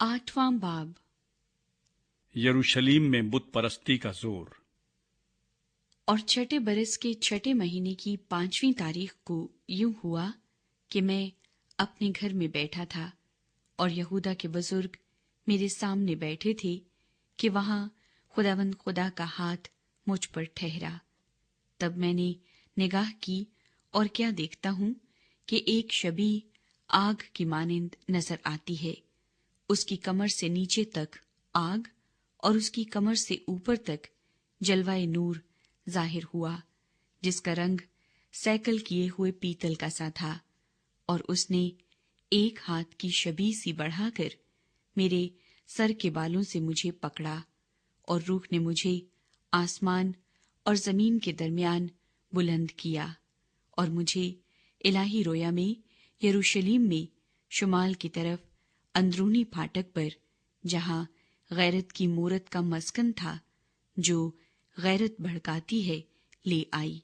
8वां बाब। यरूशलेम में बुत परस्ती का जोर। और छठे बरस के छठे महीने की 5वीं तारीख को यूं हुआ कि मैं अपने घर में बैठा था और यहूदा के बुजुर्ग मेरे सामने बैठे थे कि वहां खुदावंद खुदा का हाथ मुझ पर ठहरा। तब मैंने निगाह की और क्या देखता हूं कि एक शबी आग की मानिंद नजर आती है। उसकी कमर से नीचे तक आग और उसकी कमर से ऊपर तक जलवाए नूर जाहिर हुआ, जिसका रंग सैकल किए हुए पीतल का सा था। और उसने एक हाथ की शबी सी बढ़ाकर मेरे सर के बालों से मुझे पकड़ा, और रूह ने मुझे आसमान और जमीन के दरमियान बुलंद किया, और मुझे इलाही रोया में यरूशलेम में शुमाल की तरफ अंदरूनी फाटक पर, जहां गैरत की मूरत का मस्कन था जो गैरत भड़काती है, ले आई।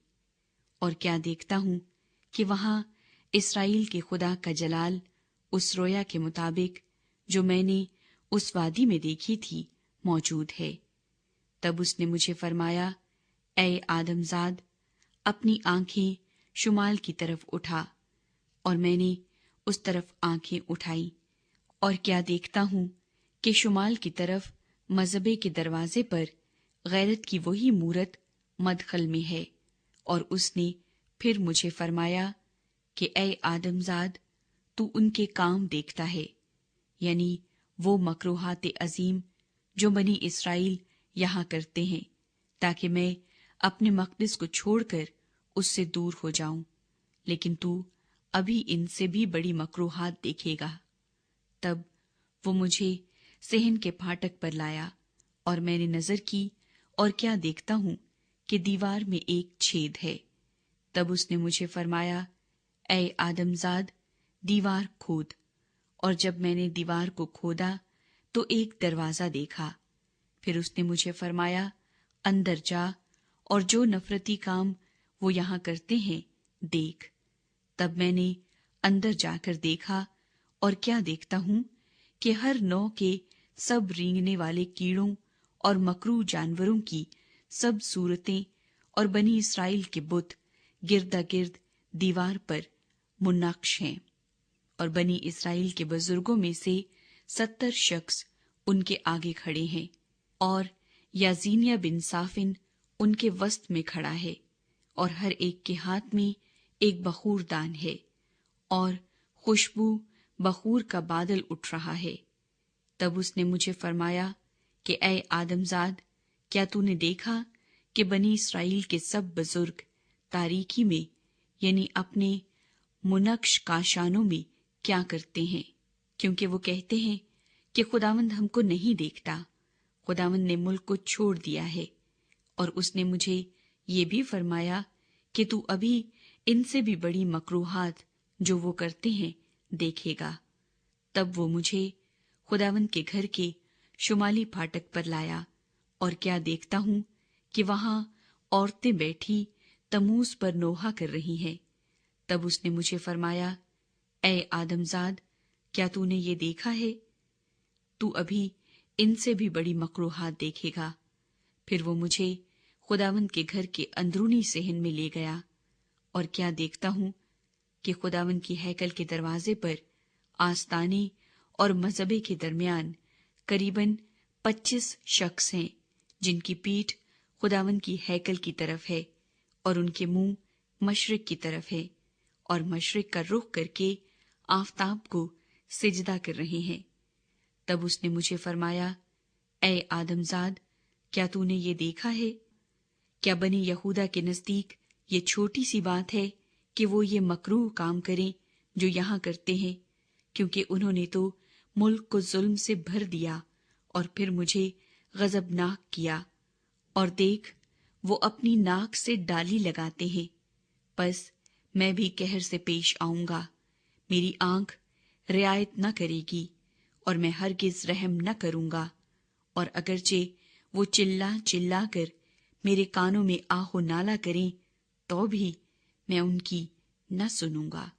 और क्या देखता हूं कि वहां इस्राएल के खुदा का जलाल उस रोया के मुताबिक जो मैंने उस वादी में देखी थी मौजूद है। तब उसने मुझे फरमाया, ऐ आदमजाद, अपनी आंखें शुमाल की तरफ उठा। और मैंने उस तरफ आंखें उठाई, और क्या देखता हूं कि शुमाल की तरफ मजबे के दरवाजे पर गैरत की वही मूरत मदखल में है। और उसने फिर मुझे फरमाया कि ऐ आदमजाद, तू उनके काम देखता है, यानी वो मकरूहात अजीम जो बनी इस्राएल यहाँ करते हैं, ताकि मैं अपने मकदस को छोड़कर उससे दूर हो जाऊं। लेकिन तू अभी इनसे भी बड़ी मकरूहात देखेगा। तब वो मुझे सेहन के फाटक पर लाया, और मैंने नजर की, और क्या देखता हूं कि दीवार में एक छेद है। तब उसने मुझे फरमाया, ऐ आदमजाद, दीवार खोद। और जब मैंने दीवार को खोदा तो एक दरवाजा देखा। फिर उसने मुझे फरमाया, अंदर जा, और जो नफरती काम वो यहाँ करते हैं देख। तब मैंने अंदर जाकर देखा, और क्या देखता हूं कि हर नौ के सब रेंगने वाले कीड़ों और मकरू जानवरों की सब सूरतें और बनी इस्राएल के बुत गिरदा गिर्द दीवार पर मुन्नक्श हैं। और बनी इस्राएल के बुजुर्गों में से 70 शख्स उनके आगे खड़े हैं, और याजीनिया बिन साफिन उनके वस्त में खड़ा है, और हर एक के हाथ में एक बखूर दान है, और खुशबू बखूर का बादल उठ रहा है। तब उसने मुझे फरमाया कि ऐ आदमजाद, क्या तूने देखा कि बनी इस्राएल के सब बुजुर्ग तारीकी में, यानी अपने मुनक्श काशानों में क्या करते हैं? क्योंकि वो कहते हैं कि खुदावंद हमको नहीं देखता, खुदावंद ने मुल्क को छोड़ दिया है। और उसने मुझे ये भी फरमाया कि तू अभी इनसे भी बड़ी मकरूहात जो वो करते हैं देखेगा। तब वो मुझे खुदावंद के घर के शुमाली फाटक पर लाया, और क्या देखता हूं कि वहां औरतें बैठी तमूज पर नोहा कर रही हैं। तब उसने मुझे फरमाया, ऐ आदमजाद, क्या तूने ये देखा है? तू अभी इनसे भी बड़ी मकरूहात देखेगा। फिर वो मुझे खुदावंद के घर के अंदरूनी सेहन में ले गया, और क्या देखता हूं कि खुदावंद की हैकल के दरवाजे पर आस्ताने और मजबे के दरमियान करीबन 25 शख्स हैं, जिनकी पीठ खुदावंद की हैकल की तरफ है, और उनके मुंह मशरिक की तरफ है, और मशरिक का रुख करके आफताब को सिजदा कर रहे हैं। तब उसने मुझे फरमाया, ऐ आदमजाद, क्या तूने ये देखा है? क्या बनी यहूदा के नजदीक ये छोटी सी बात है कि वो ये मकरूह काम करें जो यहाँ करते हैं? क्योंकि उन्होंने तो मुल्क को जुल्म से भर दिया, और फिर मुझे गजबनाक किया। और देख, वो अपनी नाक से डाली लगाते हैं। बस मैं भी कहर से पेश आऊंगा। मेरी आंख रियायत न करेगी, और मैं हरगिज रहम न करूंगा। और अगरचे वो चिल्ला चिल्ला कर मेरे कानों में आहो नाला करें, तो भी मैं उनकी न सुनूंगा।